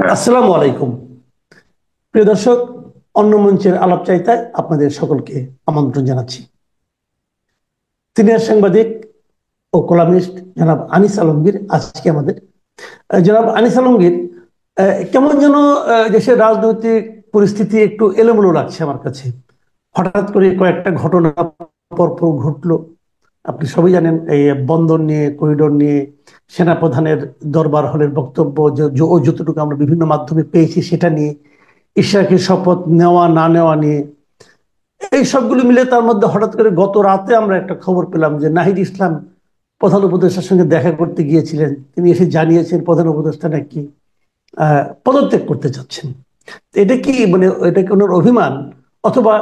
আসসালামু আলাইকুম প্রিয় দর্শক, অন্য মঞ্চের আলাপচারিতায় আপনাদের সকলকে আমন্ত্রণ জানাচ্ছি। সিনিয়র সাংবাদিক ও কলামিস্ট জনাব আনিস আলমগীর আজকে আমাদের। জনাব আনিস আলমগীর, কেমন যেন দেশের রাজনৈতিক পরিস্থিতি একটু এলোমেলো লাগছে আমার কাছে। হঠাৎ করে কয়েকটা ঘটনা পরপর ঘটলো। আপনি সবাই জানেন, এই বন্দর নিয়ে, করিডোর নিয়ে, সেনাপ্রধানের দরবার হলের বক্তব্য ও যতটুকু আমরা বিভিন্ন মাধ্যমে পেয়েছি সেটা নিয়ে, ইশরাকের শপথ নেওয়া না নেওয়া নিয়ে, এই সবগুলো মিলে তার মধ্যে হঠাৎ করে গত রাতে আমরা একটা খবর পেলাম যে নাহিদ ইসলাম প্রধান উপদেষ্টার সঙ্গে দেখা করতে গিয়েছিলেন। তিনি এসে জানিয়েছেন প্রধান উপদেষ্টা নাকি পদত্যাগ করতে চাচ্ছেন। এটা কি মানে, এটা কি ওনার অভিমান, অথবা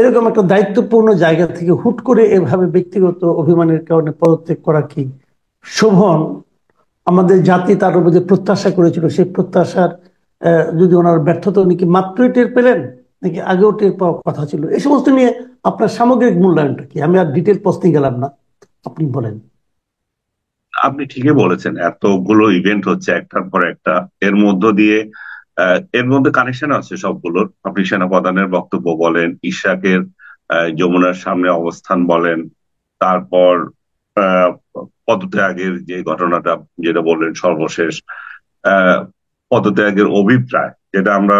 এরকম একটা দায়িত্বপূর্ণ জায়গা থেকে হুট করে এভাবে ব্যক্তিগত অভিমানের কারণে পদত্যাগ করা কি শোভন? আমাদের জাতি তার উপর যে প্রত্যাশা করেছিল সেই প্রত্যাশার যদি ওনার ব্যর্থতা, উনি কি মাত্রই টের পেলেন নাকি আগেও টের পাওয়ার কথা ছিল? এই সমস্ত নিয়ে আপনার সামগ্রিক মূল্যায়নটা কি? আমি আর ডিটেল প্রশ্নে গেলাম না, আপনি বলেন। আপনি ঠিকই বলেছেন, এতগুলো ইভেন্ট হচ্ছে একটার পর একটা। এর মধ্য দিয়ে এর মধ্যে কানেকশন আছে সবগুলোর। আপনি সেনাপ্রধানের বক্তব্য বলেন, ইশাকের যমুনার সামনে অবস্থান বলেন, তারপর আহ, পদত্যাগের যে ঘটনাটা যেটা বললেন সর্বশেষ, আহ, পদত্যাগের অভিপ্রায় যেটা আমরা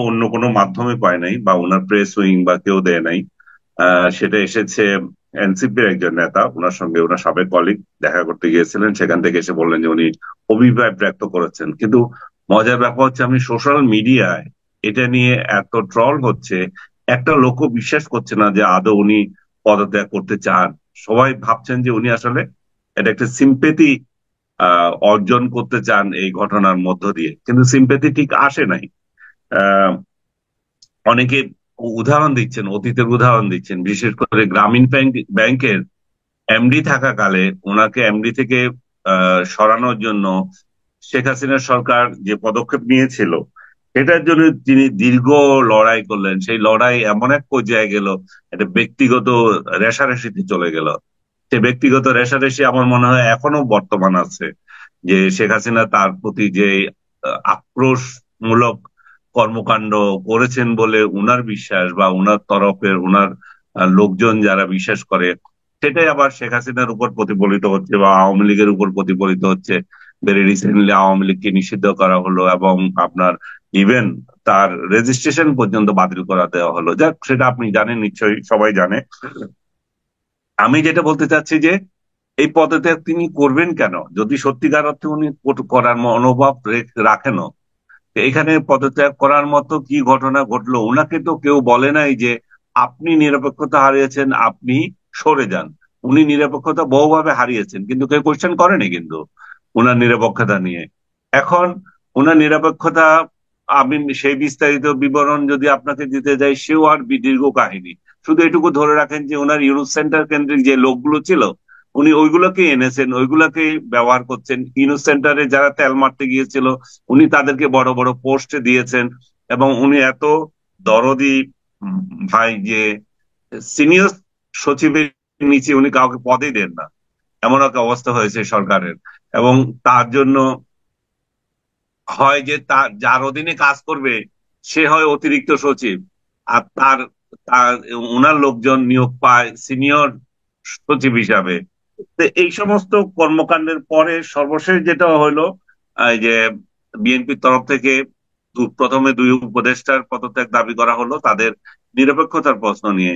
অন্য কোনো মাধ্যমে পাই নাই বা ওনার প্রেস উইং বা কেউ দেয় নাই। সেটা এসেছে এনসিপির একজন নেতা, ওনার সঙ্গে ওনার সাবেক কলিগ দেখা করতে গিয়েছিলেন, সেখান থেকে এসে বললেন যে উনি অভিপ্রায় ব্যক্ত করেছেন। কিন্তু মজার ব্যাপার হচ্ছে, আমি সোশ্যাল মিডিয়ায় এটা নিয়ে এত ট্রল হচ্ছে, একটা লোকও বিশ্বাস করছে না যে আদৌ উনি পদত্যাগ করতে চান। সবাই ভাবছেন যে উনি আসলে এটা একটা সিম্পেথি অর্জন করতে চান এই ঘটনার মধ্য দিয়ে, কিন্তু সিম্পেথি ঠিক আসে নাই। আহ অনেকে উদাহরণ দিচ্ছেন, অতীতের উদাহরণ দিচ্ছেন, বিশেষ করে গ্রামীণ ব্যাংকের এমডি থাকাকালে ওনাকে এমডি থেকে সরানোর জন্য শেখ হাসিনা সরকার যে পদক্ষেপ নিয়েছিল, এটার জন্য তিনি দীর্ঘ লড়াই করলেন। সেই লড়াই এমন এক পর্যায়ে গেল, একটা ব্যক্তিগত রেষারেষিতে চলে গেল। সে ব্যক্তিগত রেষারেষি আমার মনে হয় এখনো বর্তমান আছে, যে শেখ হাসিনা তার প্রতি যে আক্রোশমূলক কর্মকাণ্ড করেছেন বলে উনার বিশ্বাস, বা উনার তরফের উনার লোকজন যারা বিশ্বাস করে, সেটাই আবার শেখ হাসিনার উপর প্রতিফলিত হচ্ছে বা আওয়ামী লীগের উপর প্রতিফলিত হচ্ছে। ভেরি রিসেন্টলি আওয়ামী লীগকে নিষিদ্ধ করা হলো, এবং আপনার ইভেন তার রেজিস্ট্রেশন পর্যন্ত বাতিল করা দেওয়া হলো। যাক, সেটা আপনি জানেন, নিশ্চয়ই সবাই জানে। আমি যেটা বলতে চাচ্ছি যে এই পদত্যাগ তিনি করবেন কেন, যদি সত্যিকার অর্থে উনি করার মনোভাব রাখেনও। তো এখানে পদত্যাগ করার মতো কি ঘটনা ঘটলো? উনাকে তো কেউ বলে নাই যে আপনি নিরপেক্ষতা হারিয়েছেন, আপনি সরে যান। উনি নিরপেক্ষতা বহুভাবে হারিয়েছেন, কিন্তু কেউ কোশ্চেন করেনি কিন্তু উনার নিরপেক্ষতা নিয়ে। এখন উনার নিরপেক্ষতা, আমি সেই বিস্তারিত বিবরণ যদি আপনাকে দিতে যাই, সেও আর দীর্ঘ কাহিনী। শুধু এটুকু ধরে রাখেন যে ওনার ইউনুস সেন্টার কেন্দ্রিক যে লোকগুলো ছিল, উনি ওইগুলোকে এনেছেন, ওইগুলোকে ব্যবহার করছেন। ইউনুস সেন্টারে যারা তেল মারতে গিয়েছিল, উনি তাদেরকে বড় বড় পোস্ট দিয়েছেন। এবং উনি এত দরদি ভাই যে সিনিয়র সচিবের নিচে উনি কাউকে পদই দেন না, এমন একটা অবস্থা হয়েছে সরকারের। এবং তার জন্য হয় যে তার যার অধীনে কাজ করবে সে হয় অতিরিক্ত সচিব, আর তার তার ওনার লোকজন নিয়োগ পায় সিনিয়র সচিব হিসাবে। তো এই সমস্ত কর্মকাণ্ডের পরে সর্বশেষ যেটা হলো, এই যে বিএনপির তরফ থেকে প্রথমে দুই উপদেষ্টার পদত্যাগ দাবি করা হলো তাদের নিরপেক্ষতার প্রশ্ন নিয়ে।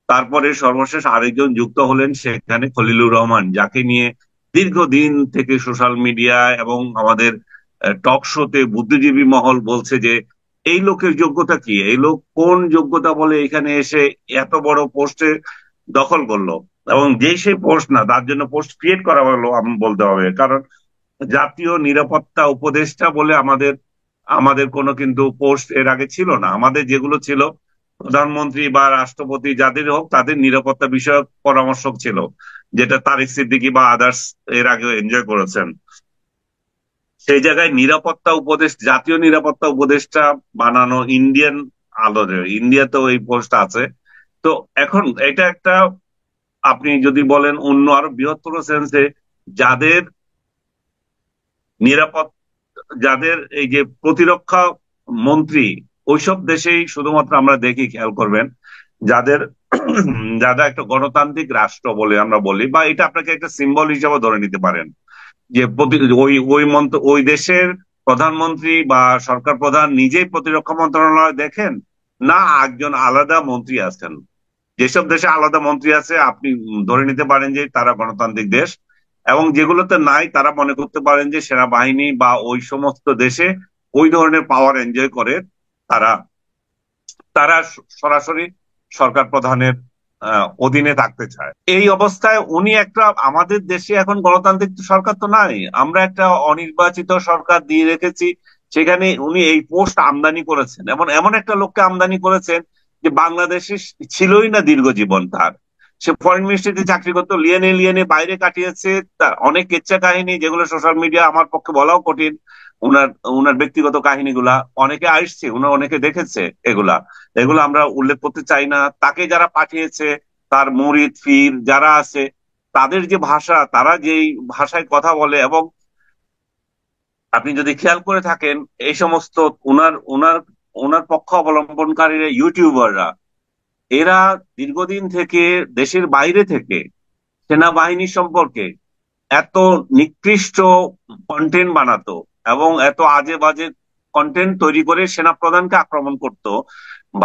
তারপরে সর্বশেষ আরেকজন যুক্ত হলেন সেখানে, খলিলুর রহমান, যাকে নিয়ে দীর্ঘদিন থেকে সোশ্যাল মিডিয়া এবং আমাদের টক শোতে বুদ্ধিজীবী মহল বলছে যে এই লোকের যোগ্যতা কি, এই লোক কোন যোগ্যতা বলে এখানে এসে এত বড় পোস্টে দখল করলো। এবং যেই সেই পোস্ট না, তার জন্য পোস্ট ক্রিয়েট করা হলো আমি বলতে হবে। কারণ জাতীয় নিরাপত্তা উপদেষ্টা বলে আমাদের আমাদের কোনো কিন্তু পোস্ট এর আগে ছিল না। আমাদের যেগুলো ছিল, প্রধানমন্ত্রী বা রাষ্ট্রপতি যাদের হোক তাদের নিরাপত্তা বিষয়ক পরামর্শক ছিল, যেটা তারিক সিদ্দিকী বা আদার্স এর আগেও এনজয় করেছেন। সেই জায়গায় নিরাপত্তা জাতীয় নিরাপত্তা উপদেষ্টা বানানো ইন্ডিয়ান আলোরে, ইন্ডিয়াতেও এই পোস্ট আছে। তো এখন এটা একটা, আপনি যদি বলেন অন্য আরো বৃহত্তর সেন্সে, যাদের নিরাপত্তা যাদের এই যে প্রতিরক্ষা মন্ত্রী, ওইসব দেশেই শুধুমাত্র আমরা দেখি, খেয়াল করবেন, যাদের যারা একটা গণতান্ত্রিক রাষ্ট্র বলে আমরা বলি, বা এটা আপনাকে একটা সিম্বল হিসেবে ধরে নিতে পারেন, যে ওই দেশের প্রধানমন্ত্রী বা সরকার প্রধান নিজেই প্রতিরক্ষা মন্ত্রণালয় দেখেন, না একজন আলাদা মন্ত্রী আছেন। যেসব দেশে আলাদা মন্ত্রী আছে আপনি ধরে নিতে পারেন যে তারা গণতান্ত্রিক দেশ, এবং যেগুলোতে নাই তারা মনে করতে পারেন যে সেনাবাহিনী বা ওই সমস্ত দেশে ওই ধরনের পাওয়ার এনজয় করে, তারা তারা সরাসরি সরকার প্রধানের অধীনে থাকতে চায়। এই অবস্থায় উনি একটা, আমাদের দেশে এখন গণতান্ত্রিক সরকার তো নাই, আমরা একটা অনির্বাচিত সরকার দিয়ে রেখেছি, সেখানে উনি এই পোস্ট আমদানি করেছেন, এমন এমন একটা লোককে আমদানি করেছেন যে বাংলাদেশে ছিলই না দীর্ঘ জীবন তার। সে ফরেন মিনিস্ট্রিতে চাকরি করতো, লিয়েনে লিয়েনে বাইরে কাটিয়েছে, তার অনেক কেচ্ছা কাহিনী যেগুলো সোশ্যাল মিডিয়া আমার পক্ষে বলাও কঠিন। উনার উনার ব্যক্তিগত কাহিনীগুলা অনেকে আসছে, উনার অনেকে দেখেছে, এগুলা এগুলো আমরা উল্লেখ করতে চাই না। তাকে যারা পাঠিয়েছে, তার মুরিদ ফির যারা আছে, তাদের যে ভাষা, তারা যেই ভাষায় কথা বলে, এবং আপনি যদি খেয়াল করে থাকেন এই সমস্ত উনার উনার উনার পক্ষ অবলম্বনকারীরা ইউটিউবাররা, এরা দীর্ঘদিন থেকে দেশের বাইরে থেকে সেনাবাহিনী সম্পর্কে এত নিকৃষ্ট কন্টেন্ট বানাতো এবং এত আজে বাজে কন্টেন্ট তৈরি করে সেনাপ্রধানকে আক্রমণ করত,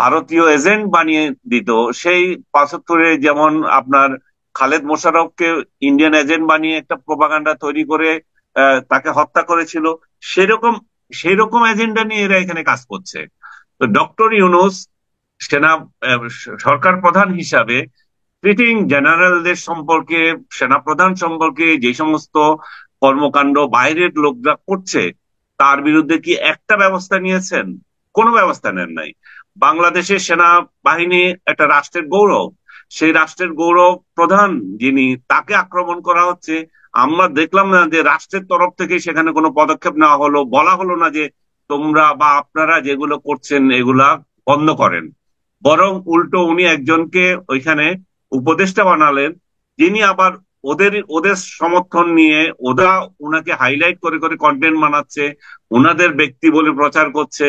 ভারতীয় এজেন্ট বানিয়ে দিত। সেই ৭৫-এ যেমন আপনার খালেদ মোশাররফকে ইন্ডিয়ান এজেন্ট বানিয়ে একটা প্রোপাগান্ডা তৈরি করে তাকে হত্যা করেছিল, সেরকম সেরকম এজেন্ডা নিয়ে এরা এখানে কাজ করছে। তো ডক্টর ইউনূস সেনা সরকার প্রধান হিসাবে ট্রিটিং জেনারেলদের সম্পর্কে, সেনাপ্রধান সম্পর্কে যে সমস্ত কর্মকাণ্ড বাইরের লোকরা করছে, তার বিরুদ্ধে কি একটা ব্যবস্থা নিয়েছেন? কোনো ব্যবস্থা নেন নাই। বাংলাদেশের সেনাবাহিনী একটা রাষ্ট্রের গৌরব, সেই রাষ্ট্রের গৌরব প্রধান যিনি, তাকে আক্রমণ করা হচ্ছে। আমরা দেখলাম না যে রাষ্ট্রের তরফ থেকে সেখানে কোনো পদক্ষেপ নেওয়া হলো, বলা হলো না যে তোমরা বা আপনারা যেগুলো করছেন এগুলা বন্ধ করেন। বরং উল্টো উনি একজনকে ওইখানে উপদেষ্টা বানালেন, যিনি আবার ওদের ওদের সমর্থন নিয়ে ওরা উনাকে হাইলাইট করে করে কন্টেন্ট বানাচ্ছে, উনাদের ব্যক্তি বলে প্রচার করছে।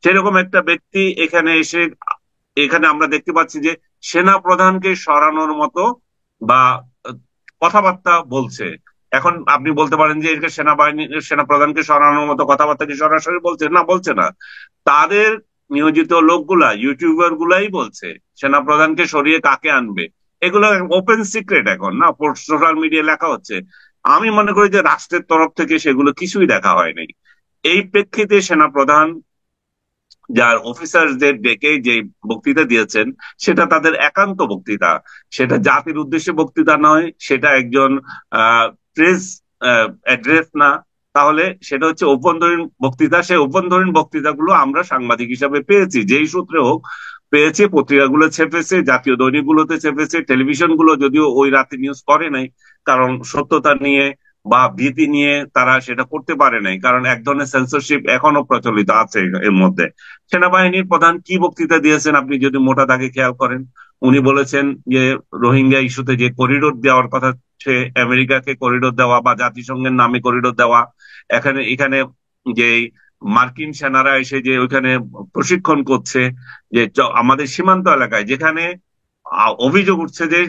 সেরকম একটা ব্যক্তি এখানে এসে, এখানে আমরা দেখতে পাচ্ছি যে সেনা প্রধানকে সরানোর মতো বা কথাবার্তা বলছে। এখন আপনি বলতে পারেন যে এটা সেনা প্রধানকে সরানোর মতো কথাবার্তা কি সরাসরি বলছে? না, বলছে না। তাদের নিয়োজিত লোকগুলা, ইউটিউবার গুলাই বলছে সেনা প্রধানকে সরিয়ে কাকে আনবে। এগুলো ওপেন সিক্রেট এখন, না সোশ্যাল মিডিয়ায় লেখা হচ্ছে। আমি মনে করি যে রাষ্ট্রের তরফ থেকে সেগুলো কিছুই দেখা হয়নি। এই প্রেক্ষিতে সেনা প্রধান যার অফিসারদের ডেকে যে বক্তৃতা দিয়েছেন, সেটা তাদের একান্ত বক্তৃতা, সেটা জাতির উদ্দেশ্যে বক্তৃতা নয়, সেটা একজন প্রেস অ্যাড্রেস না। তাহলে সেটা হচ্ছে অভ্যন্তরীণ বক্তৃতা। সেই অভ্যন্তরীণ বক্তৃতাগুলো আমরা সাংবাদিক হিসাবে পেয়েছি, যেই সূত্রে হোক পেয়েছে। পত্রিকাগুলো ছেপেছে, জাতীয় দৈনিকগুলোতে ছেপেছে, টেলিভিশন গুলো যদিও ওই রাতে নিউজ করে নাই, কারণ সত্যতা নিয়ে বা ভীতি নিয়ে তারা সেটা করতে পারে নাই, কারণ এক ধরনের সেন্সরশিপ এখনো প্রচলিত আছে এর মধ্যে। সেনাবাহিনীর প্রধান কি বক্তৃতা দিয়েছেন আপনি যদি মোটা দাগে খেয়াল করেন, উনি বলেছেন যে রোহিঙ্গা ইস্যুতে যে করিডোর দেওয়ার কথা, সে আমেরিকাকে করিডোর দেওয়া বা জাতিসংঘের নামে করিডোর দেওয়া, এখানে এখানে যে মার্কিন সেনারা এসে যে ওইখানে প্রশিক্ষণ করছে, যে আমাদের সীমান্ত এলাকায় যেখানে অভিযোগ উঠছে যে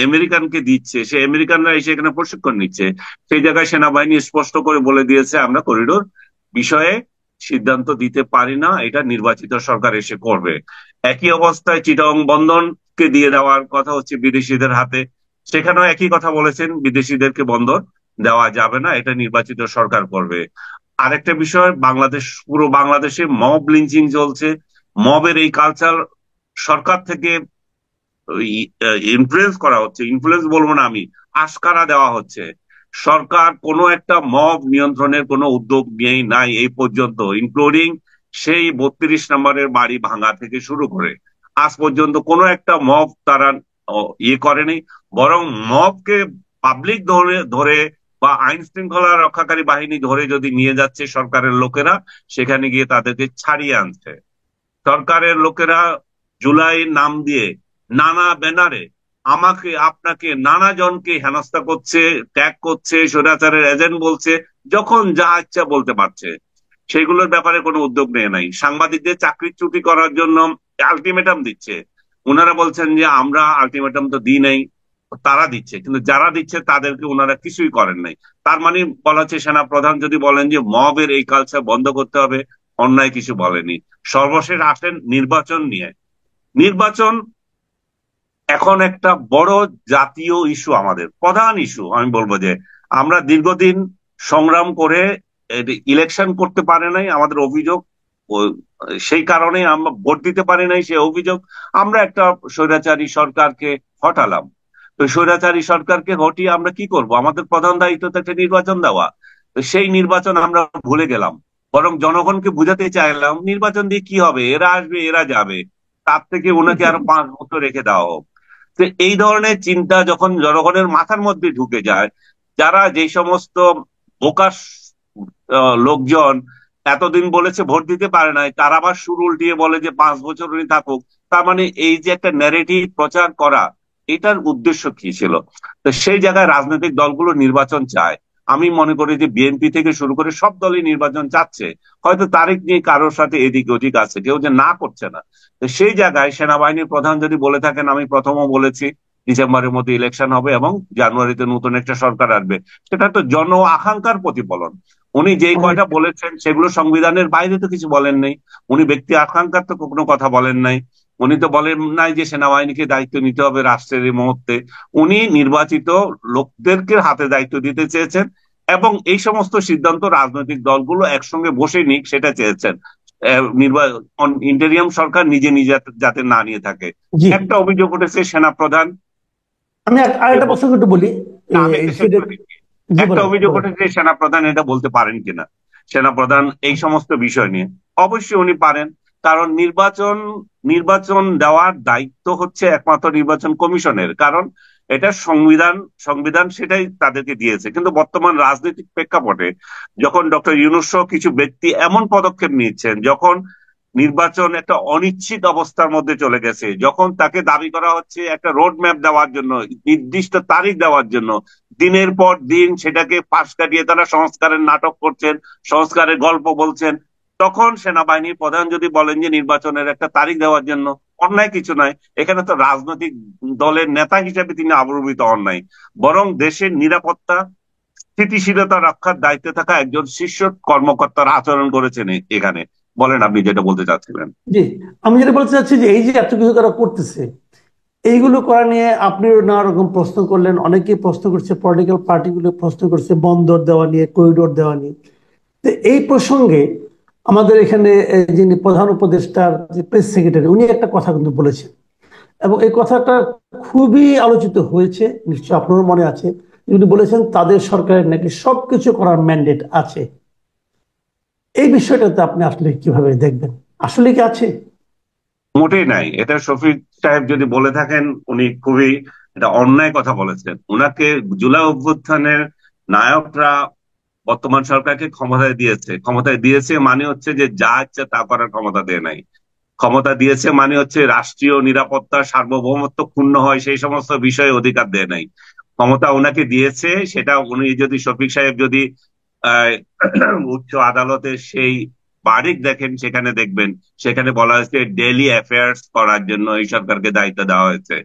আমেরিকানকে দিচ্ছে, সে আমেরিকানরা এসে এখানে প্রশিক্ষণ নিচ্ছে, সেই জায়গায় সেনাবাহিনী স্পষ্ট করে বলে দিয়েছে আমরা করিডোর বিষয়ে সিদ্ধান্ত দিতে পারি না, এটা নির্বাচিত সরকার এসে করবে। একই অবস্থায় চিটাগং বন্দরকে দিয়ে দেওয়ার কথা হচ্ছে বিদেশিদের হাতে, সেখানেও একই কথা বলেছেন, বিদেশিদেরকে বন্দর দেওয়া যাবে না, এটা নির্বাচিত সরকার করবে। আরেকটা বিষয়, বাংলাদেশ, পুরো বাংলাদেশে মব লিঞ্চিং চলছে। মবের এই কালচার সরকার থেকে ইনফ্লুয়েন্স করা হচ্ছে, ইনফ্লুয়েন্স বলবো না আমি, আশকারা দেওয়া হচ্ছে। সরকার কোনো একটা মব নিয়ন্ত্রণের কোনো উদ্যোগ নিয়েই নাই এই পর্যন্ত, ইনক্লুডিং সেই ৩২ নম্বরের বাড়ি ভাঙা থেকে শুরু করে আজ পর্যন্ত কোনো একটা মব তারা ইয়ে করেনি। বরং মবকে পাবলিক ধরে ধরে বা আইন শৃঙ্খলা রক্ষাকারী বাহিনী ধরে যদি নিয়ে যাচ্ছে সরকারের লোকেরা, সেখানে গিয়ে তাদেরকে ছাড়িয়ে আনছে। সরকারের লোকেরা জুলাই নাম দিয়ে নানা ব্যানারে আমাকে আপনাকে নানা জনকে হেনস্থা করছে, ট্যাগ করছে, স্বৈরাচারের এজেন্ট বলছে, যখন যা ইচ্ছা বলতে পারছে। সেগুলোর ব্যাপারে কোনো উদ্যোগ নেয় নাই। সাংবাদিকদের চাকরিচ্যুতি করার জন্য আলটিমেটাম দিচ্ছে, ওনারা বলছেন যে আমরা আলটিমেটাম তো দিই নাই, তারা দিচ্ছে, কিন্তু যারা দিচ্ছে তাদেরকে ওনারা কিছুই করেন নাই। তার মানে বলা হচ্ছে সেনা প্রধান যদি বলেন যে মবের এই কালচার বন্ধ করতে হবে, অন্যায় কিছু বলেনি। সর্বশেষ আসেন নির্বাচন নিয়ে। নির্বাচন এখন একটা বড় জাতীয় ইস্যু, আমাদের প্রধান ইস্যু। আমি বলবো যে আমরা দীর্ঘদিন সংগ্রাম করে ইলেকশন করতে পারে নাই, আমাদের অভিযোগ। সেই কারণে আমরা ভোট দিতে পারি নাই, সেই অভিযোগ। আমরা একটা স্বৈরাচারী সরকারকে হটালাম। তো স্বৈরাচারী সরকারকে হটিয়ে আমরা কি করব? আমাদের প্রধান দায়িত্ব তো একটা নির্বাচন দেওয়া। তো সেই নির্বাচন আমরা ভুলে গেলাম। বরং জনগণকে বুঝাতে চাইলাম নির্বাচন দিয়ে কি হবে, এরা আসবে এরা যাবে, তার থেকে ওনাকে আরো 5 বছর রেখে দেওয়া হোক। তো এই ধরনের চিন্তা যখন জনগণের মাথার মধ্যে ঢুকে যায়, যারা যে সমস্ত বোকাস লোকজন এতদিন বলেছে ভোট দিতে পারে নাই, তারা আবার সুর উল্টিয়ে বলে যে 5 বছর উনি থাকুক। তার মানে এই যে একটা ন্যারেটিভ প্রচার করা, এটার উদ্দেশ্য কি ছিল? তো সেই জায়গায় রাজনৈতিক দলগুলো নির্বাচন চায়। আমি মনে করি যে বিএনপি থেকে শুরু করে সব দলই নির্বাচন চাচ্ছে। হয়তো তারিখ নিয়ে কারোর সাথে এদিক ওদিক আছে, কেউ যে না করছে না। তো সেই জায়গায় সেনাবাহিনীর প্রধান যদি বলে থাকেন, আমি প্রথমও বলেছি ডিসেম্বরের মধ্যে ইলেকশন হবে এবং জানুয়ারিতে নতুন একটা সরকার আসবে, সেটা তো জন আকাঙ্ক্ষার প্রতিফলন। উনি যেই কয়টা বলেছেন সেগুলো সংবিধানের বাইরে তো কিছু বলেন নাই। উনি ব্যক্তি আকাঙ্ক্ষার তো কোনো কথা বলেন নাই। উনি তো বলেন নাই যে সেনাবাহিনীকে দায়িত্ব নিতে হবে রাষ্ট্রের এই মুহূর্তে। উনি নির্বাচিত লোকদেরকে হাতে দায়িত্ব দিতে চেয়েছেন এবং এই সমস্ত সিদ্ধান্ত রাজনৈতিক দলগুলো একসঙ্গে বসে নিক সেটা চেয়েছেন। নির্বাচন ইন্টেরিয়াম সরকার নিজে নিজে যাতে না নিয়ে থাকে। জি, একটা অভিযোগ উঠেছে সেনাপ্রধান, আমি আরেকটা প্রসঙ্গ একটু বলি। না আমি একটা শেষ সেটা, করে দিচ্ছি। জি একটা বলেন অভিযোগ বলেন। উঠেছে সেনাপ্রধান এটা বলতে পারেন কিনা। সেনাপ্রধান এই সমস্ত বিষয় নিয়ে অবশ্যই উনি পারেন, কারণ নির্বাচন নির্বাচন দেওয়ার দায়িত্ব হচ্ছে একমাত্র নির্বাচন কমিশনের। কারণ এটা সংবিধান, সংবিধান সেটাই তাদেরকে দিয়েছে। কিন্তু বর্তমান রাজনৈতিক প্রেক্ষাপটে যখন ডক্টর ইউনূস সহ কিছু ব্যক্তি এমন পদক্ষেপ নিচ্ছেন, যখন নির্বাচন একটা অনিশ্চিত অবস্থার মধ্যে চলে গেছে, যখন তাকে দাবি করা হচ্ছে একটা রোড ম্যাপ দেওয়ার জন্য, নির্দিষ্ট তারিখ দেওয়ার জন্য, দিনের পর দিন সেটাকে পাশ কাটিয়ে তারা সংস্কারের নাটক করছেন, সংস্কারের গল্প বলছেন, তখন সেনাবাহিনীর প্রধান যদি বলেন যে নির্বাচনের একটা তারিখ দেওয়ার জন্য, অন্যায় কিছু নয়। এখানে তো রাজনৈতিক দলের নেতা হিসেবে তিনি আবির্ভূত হন নাই, বরং দেশের নিরাপত্তা স্থিতিশীলতা রক্ষার দায়িত্বে থাকা একজন শীর্ষ কর্মকর্তার আচরণ করেছেন এখানে। বলেন আপনি যেটা বলতে চাচ্ছিলেন। জি, আমি যেটা বলতে চাচ্ছি যে এই যে এত কিছু তারা করতেছে, এইগুলো করা নিয়ে আপনি নানা রকম প্রশ্ন করলেন, অনেকেই প্রশ্ন করছে, পলিটিক্যাল পার্টিগুলো প্রশ্ন করছে বন্দর দেওয়া নিয়ে, করিডোর দেওয়া নিয়ে। তো এই প্রসঙ্গে আমাদের এখানে যিনি প্রধান উপদেষ্টার যে প্রেস সেক্রেটারি, উনি একটা কথা কিন্তু বলেছেন এবং এই কথাটা খুবই আলোচিত হয়েছে, নিশ্চয় আপনারও মনে আছে। উনি বলেছেন তাদের সরকারের নাকি সবকিছু করার ম্যান্ডেট আছে। এই বিষয়টাতে আপনি আসলে কিভাবে দেখবেন, আসলে কি আছে? মোটেই নাই। এটা শফিক সাহেব যদি বলে থাকেন, উনি খুবই এটা অন্যায় কথা বলেছেন। উনাকে জুলাই অভ্যুত্থানের নায়করা বর্তমান সরকারকে ক্ষমতায় দিয়েছে। ক্ষমতায় দিয়েছে মানে হচ্ছে যে যা ইচ্ছা তা করার ক্ষমতা দেয় নাই। ক্ষমতা দিয়েছে মানে হচ্ছে রাষ্ট্রীয় নিরাপত্তা সার্বভৌমত্ব ক্ষুণ্ণ হয় সেই সমস্ত বিষয়ে অধিকার দেয় নাই। ক্ষমতা ওনাকে দিয়েছে, সেটা উনি যদি শফিক সাহেব যদি আহ, উচ্চ আদালতের সেই বারিক দেখেন, সেখানে দেখবেন সেখানে বলা হয়েছে ডেইলি অ্যাফেয়ার্স করার জন্য এই সরকারকে দায়িত্ব দেওয়া হয়েছে।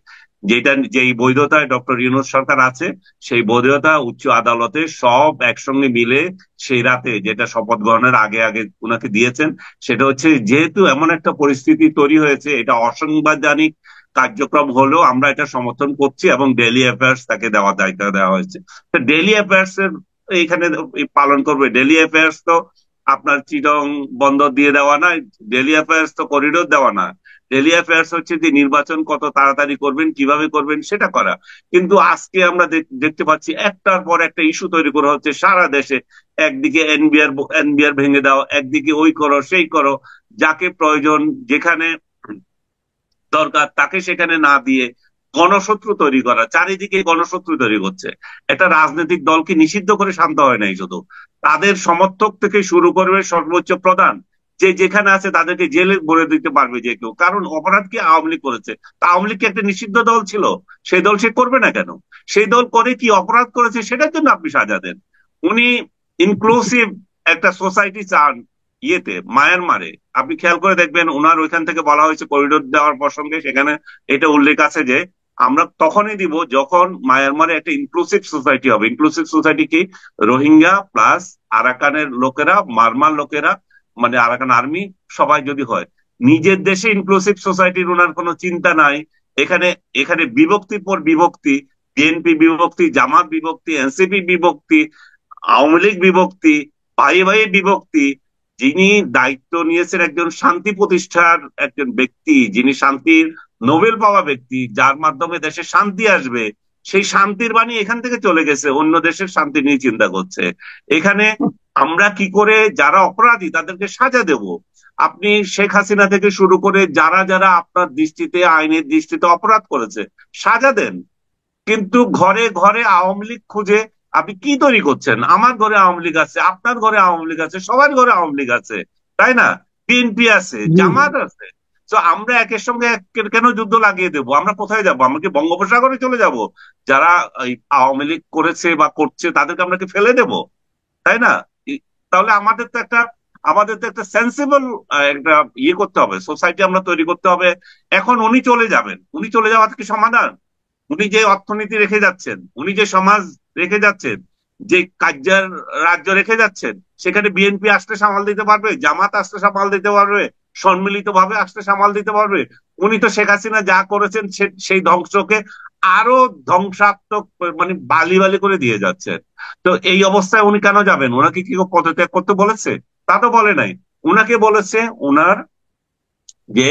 যেটা যেই বৈধতায় ডক্টর ইউনূস সরকার আছে, সেই বৈধতা উচ্চ আদালতে সব একসঙ্গে মিলে সেই রাতে, যেটা শপথ গ্রহণের আগে আগে উনাকে দিয়েছেন, সেটা হচ্ছে যেহেতু এমন একটা পরিস্থিতি তৈরি হয়েছে, এটা অসাংবিধানিক কার্যক্রম হলেও আমরা এটা সমর্থন করছি এবং ডেইলি অ্যাফেয়ার্স তাকে দেওয়ার দায়িত্ব দেওয়া হয়েছে। তো ডেইলি অ্যাফেয়ার্স এর এইখানে পালন করবে। ডেইলি অ্যাফেয়ার্স তো আপনার চিটং বন্দর দিয়ে দেওয়া না, ডেইলি অ্যাফেয়ার্স তো করিডোর দেওয়া না। ডেইলি অ্যাফেয়ার্স হচ্ছে যে নির্বাচন কত তাড়াতাড়ি করবেন, কিভাবে করবেন সেটা করা। কিন্তু আজকে আমরা দেখতে পাচ্ছি একটার পর একটা ইস্যু তৈরি করা হচ্ছে সারা দেশে। একদিকে এনবিআর ভেঙে দাও, একদিকে ওই করো সেই করো, যাকে প্রয়োজন যেখানে দরকার তাকে সেখানে না দিয়ে গণশত্রু তৈরি করা, চারিদিকে গণশত্রু তৈরি করছে। একটা রাজনৈতিক দলকে নিষিদ্ধ করে শান্ত হয় নাই, শুধু তাদের সমর্থক থেকে শুরু করবে সর্বোচ্চ প্রধান, যে যেখানে আছে তাদেরকে জেলে ভরে দিতে পারবে যে কেউ। কারণ অপরাধ কি আওয়ামী লীগ করেছে, তা আওয়ামী লীগ কি একটা নিষিদ্ধ দল ছিল? সেই দল সে করবে না কেন? সেই দল করে কি অপরাধ করেছে সেটার জন্য আপনি সাজা দেন। উনি ইনক্লুসিভ একটা সোসাইটি চান, ইয়েতে মায়ানমারে আপনি খেয়াল করে দেখবেন, ওনার ওইখান থেকে বলা হয়েছে করিডোর দেওয়ার প্রসঙ্গে, সেখানে এটা উল্লেখ আছে যে আমরা তখনই দিব যখন মায়ানমারে একটা ইনক্লুসিভ সোসাইটি হবে। ইনক্লুসিভ সোসাইটি কি? রোহিঙ্গা প্লাস আরাকানের লোকেরা, মারমার লোকেরা, মানে আরাকান আর্মি, সবাই যদি হয়। নিজের দেশে ইনক্লুসিভ সোসাইটির ওনার কোনো চিন্তা নাই। এখানে এখানে বিভক্তির পর বিভক্তি, বিএনপি বিভক্তি, জামাত বিভক্তি, এনসিপি বিভক্তি, আওয়ামী লীগ বিভক্তি, ভাইয়ে ভাইয়ে বিভক্তি। যিনি দায়িত্ব নিয়েছেন একজন শান্তি প্রতিষ্ঠার একজন ব্যক্তি, যিনি শান্তির নোবেল পাওয়া ব্যক্তি, যার মাধ্যমে দেশে শান্তি আসবে, সেই শান্তির বাণী এখান থেকে চলে গেছে, অন্য দেশের শান্তি নিয়ে চিন্তা করছে। এখানে আমরা কি করে যারা অপরাধী তাদেরকে সাজা দেব? আপনি শেখ হাসিনা থেকে শুরু করে যারা যারা আপনার দৃষ্টিতে, আইনের দৃষ্টিতে অপরাধ করেছে, সাজা দেন। কিন্তু ঘরে ঘরে আওয়ামী লীগ খুঁজে আপনি কি তৈরি করছেন? আমার ঘরে আওয়ামী লীগ আছে, আপনার ঘরে আওয়ামী লীগ আছে, সবার ঘরে আওয়ামী লীগ আছে, তাই না? বিএনপি আছে, জি। জামাত আছে। তো আমরা একের সঙ্গে কেন যুদ্ধ লাগিয়ে দেবো? আমরা কোথায় যাব? আমরা কি বঙ্গোপসাগরে চলে যাব? যারা এই আওয়ামী লীগ করেছে বা করছে তাদেরকে আমরা কি ফেলে দেব? তাই না? তাহলে আমাদের তো একটা সেন্সিবল একটা ইয়ে করতে হবে, সোসাইটি আমরা তৈরি করতে হবে। এখন উনি চলে যাবেন, উনি চলে যাওয়া কি সমাধান? উনি যে অর্থনীতি রেখে যাচ্ছেন, উনি যে সমাজ রেখে যাচ্ছেন, যে কার্যার রাজ্য রেখে যাচ্ছেন, সেখানে বিএনপি আসতে সামাল দিতে পারবে? জামাত আসতে সামাল দিতে পারবে? সম্মিলিত ভাবে আসতে সামাল দিতে পারবে? উনি তো শেখ হাসিনা যা করেছেন সেই ধ্বংসকে আরো ধ্বংসাত্মক, মানে বালি বালি করে দিয়ে যাচ্ছেন। তো এই অবস্থায় উনি কেন যাবেন? ওনাকে কি কেউ পদত্যাগ করতে বলেছে? তা তো বলে নাই। উনাকে বলেছে ওনার যে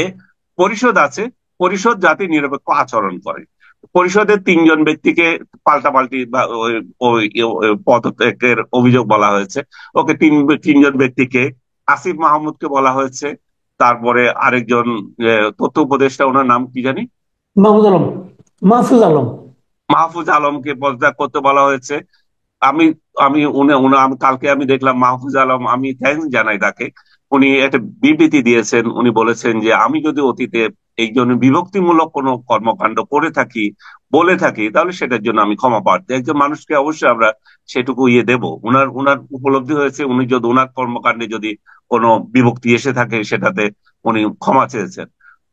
পরিষদ আছে, পরিষদ যাতে নিরপেক্ষ আচরণ করে। পরিষদের 3জন ব্যক্তিকে পাল্টাপাল্টি বা ওই পদত্যাগের অভিযোগ বলা হয়েছে। ওকে, তিনজন ব্যক্তিকে, আসিফ মাহমুদকে বলা হয়েছে, তারপরে আরেকজন তথ্য উপদেষ্টা, ওনার নাম কি জানি, মাহফুজ আলম। মাহফুজ আলম। মাহফুজ আলমকে পদত্যাগ করতে বলা হয়েছে। আমি আমি আমি কালকে আমি দেখলাম মাহফুজ আলম, আমি থ্যাঙ্কস জানাই তাকে। উনি একটা বিবৃতি দিয়েছেন। উনি বলেছেন যে আমি যদি অতীতে এই জন্য বিভক্তিমূলক কোনো কর্মকাণ্ড করে থাকি, বলে থাকি, তাহলে সেটার জন্য আমি ক্ষমা প্রার্থী। একজন মানুষকে অবশ্যই আমরা সেটুকু ইয়ে দেব। উনার উনার উপলব্ধি হয়েছে, উনি যদি উনার কর্মকাণ্ডে যদি কোনো বিভক্তি এসে থাকে সেটাতে উনি ক্ষমা চেয়েছেন।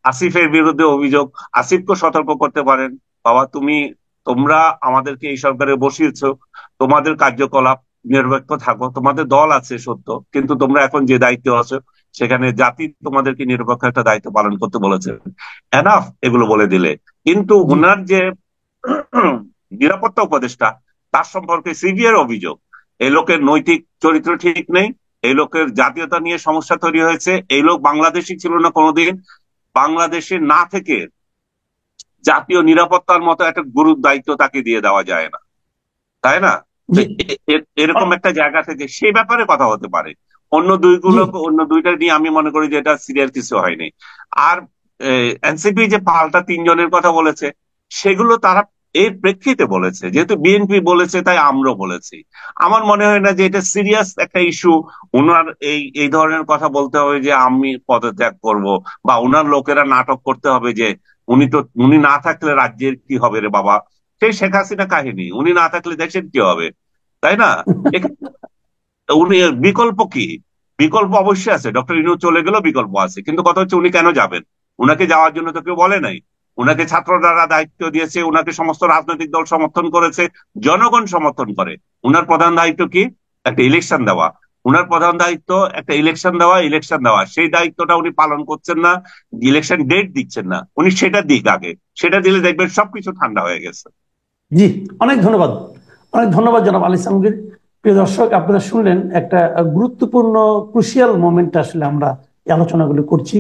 আসিফের বিরুদ্ধে অভিযোগ, আসিফকে সতর্ক করতে পারেন, বাবা তোমরা আমাদেরকে এই সরকারে বসিয়েছো, তোমাদের কার্যকলাপ নিরপেক্ষ থাকো, তোমাদের দল আছে সত্য, কিন্তু তোমরা এখন যে দায়িত্ব আছো সেখানে জাতি তোমাদেরকে নিরপেক্ষ একটা দায়িত্ব পালন করতে বলেছে, এনাফ এগুলো বলে দিলে। কিন্তু জি। ওনার যে নিরাপত্তা উপদেষ্টা, তার সম্পর্কে সিভিয়ার অভিযোগ। এই লোকের নৈতিক চরিত্র ঠিক নেই, এই লোকের জাতীয়তা নিয়ে সমস্যা তৈরি হয়েছে, এই লোক বাংলাদেশি ছিল না কোনোদিন। বাংলাদেশে না থেকে জাতীয় নিরাপত্তার মতো একটা গুরুর দায়িত্ব তাকে দিয়ে দেওয়া যায় না, তাই না? তো জি। এরকম একটা জায়গা থেকে সেই ব্যাপারে কথা হতে পারে। জি। অন্য দুইটা নিয়ে আমি মনে করি যে এটা সিরিয়াস কিছু হয়নি। আর এনসিপি যে পাল্টা 3জনের কথা বলেছে, সেগুলো তারা এর প্রেক্ষিতে বলেছে, যেহেতু বিএনপি বলেছে তাই আমরাও বলেছি। আমার মনে হয় না যে এটা সিরিয়াস একটা ইস্যু। উনার এই এই ধরনের কথা বলতে হবে যে আমি পদত্যাগ করব, বা উনার লোকেরা নাটক করতে হবে যে উনি না থাকলে রাজ্যের কি হবে রে বাবা। সেই শেখ হাসিনা কাহিনী, উনি না থাকলে দেশের কি হবে, তাই না? এখানে উনি বিকল্প কি? বিকল্প অবশ্যই আছে, ডক্টর ইনু চলে গেলেও বিকল্প আছে, কিন্তু কথা হচ্ছে উনি কেন যাবেন? উনাকে যাওয়ার জন্য তো কেউ বলে নাই। উনাকে ছাত্ররা দায়িত্ব দিয়েছে, উনাকে সমস্ত রাজনৈতিক দল সমর্থন করেছে, জনগণ সমর্থন করে। উনার প্রধান দায়িত্ব কি? একটা ইলেকশন দেওয়া। উনার প্রধান দায়িত্ব একটা ইলেকশন দেওয়া, সেই দায়িত্বটা উনি পালন করছেন না। ইলেকশন ডেট দিচ্ছেন না, উনি সেটা দিক আগে। সেটা দিলে দেখবেন সবকিছু ঠান্ডা হয়ে গেছে। জি। অনেক ধন্যবাদ। অনেক ধন্যবাদ জনাব আলী সামগীর। প্রিয় দর্শক, আপনারা শুনলেন একটা গুরুত্বপূর্ণ ক্রুশিয়াল মোমেন্ট, আসলে আমরা এই আলোচনাগুলো করছি।